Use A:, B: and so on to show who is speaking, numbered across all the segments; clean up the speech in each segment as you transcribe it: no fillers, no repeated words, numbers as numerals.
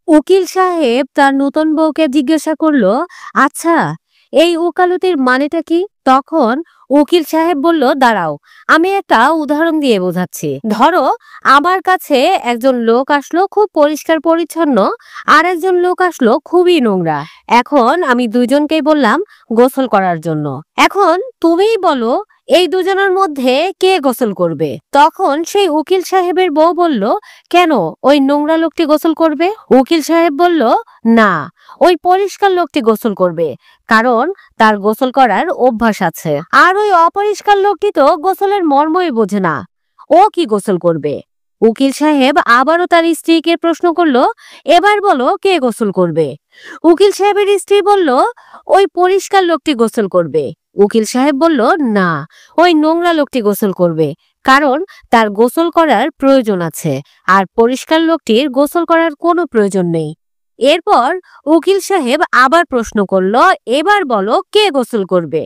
A: উকিল সাহেব তার নতুন বউকে জিজ্ঞাসা করলো, আচ্ছা, এই ওকালতির মানেটা কি? তখন উকিল সাহেব বলল, দাঁড়াও, আমি একটা উদাহরণ দিয়ে বোঝাচ্ছি। ধরো, আমার কাছে একজন লোক আসলো খুব পরিষ্কার পরিচ্ছন্ন, আর একজন লোক আসলো খুবই নোংরা। এখন আমি দুইজনকেই বললাম গোসল করার জন্য। এখন তুমিই বলো, এই দুজনের মধ্যে কে গোসল করবে? তখন সেই উকিল সাহেবের বউ বলল, কেন, ওই নোংরা লোকটি গোসল করবে? উকিল সাহেব বলল, না, ওই পরিষ্কার লোকটি গোসল করবে, কারণ তার গোসল করার অভ্যাস আছে। আর ওই অপরিষ্কার লোকটি তো গোসলের মর্মই বোঝে না, ও কি গোসল করবে? উকিল সাহেব আবারও তার স্ত্রীকে প্রশ্ন করলো, এবার বলো, কে গোসল করবে? উকিল সাহেবের স্ত্রী বলল, ওই পরিষ্কার লোকটি গোসল করবে। উকিল সাহেব বলল, না, ওই নোংরা লোকটি গোসল করবে, কারণ তার গোসল করার প্রয়োজন আছে, আর পরিষ্কার লোকটির গোসল করার কোনো প্রয়োজন নেই। এরপর উকিল সাহেব আবার প্রশ্ন করলো, এবার বলো, কে গোসল করবে?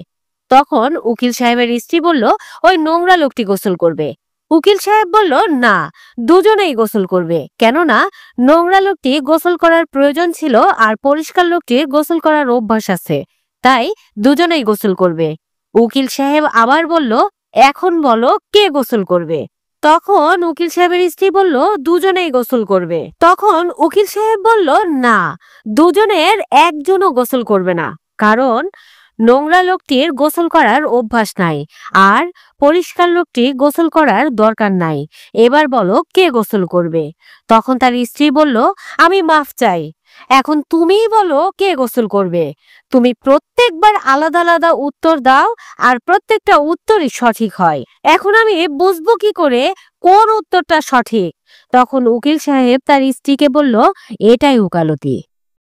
A: তখন উকিল সাহেবের স্ত্রী বলল, ওই নোংরা লোকটি গোসল করবে। উকিল সাহেব বলল, না, দুজনেই গোসল করবে, কেননা নোংরা লোকটি গোসল করার প্রয়োজন ছিল, আর পরিষ্কার লোকটির গোসল করার অভ্যাস আছে, তাই দুজনেই গোসল করবে। উকিল সাহেব আবার বলল, এখন বলো, কে গোসল করবে? তখন উকিল সাহেবের স্ত্রী বলল, দুজনেই গোসল করবে। তখন উকিল সাহেব বলল, না, দুজনের একজনও গোসল করবে না, কারণ নোংরা লোকটির গোসল করার অভ্যাস নাই, আর পরিষ্কার লোকটি গোসল করার দরকার নাই। এবার বলো, কে গোসল করবে? তখন তার স্ত্রী বলল, আমি মাফ চাই, এখন তুমিই বলো, কে গোসল করবে? তুমি প্রত্যেকবার আলাদা আলাদা উত্তর দাও, আর প্রত্যেকটা উত্তরই সঠিক হয়। এখন আমি বুঝবো কি করে কোন উত্তরটা সঠিক? তখন উকিল সাহেব তার স্ত্রীকে বলল, এটাই ওকালতি।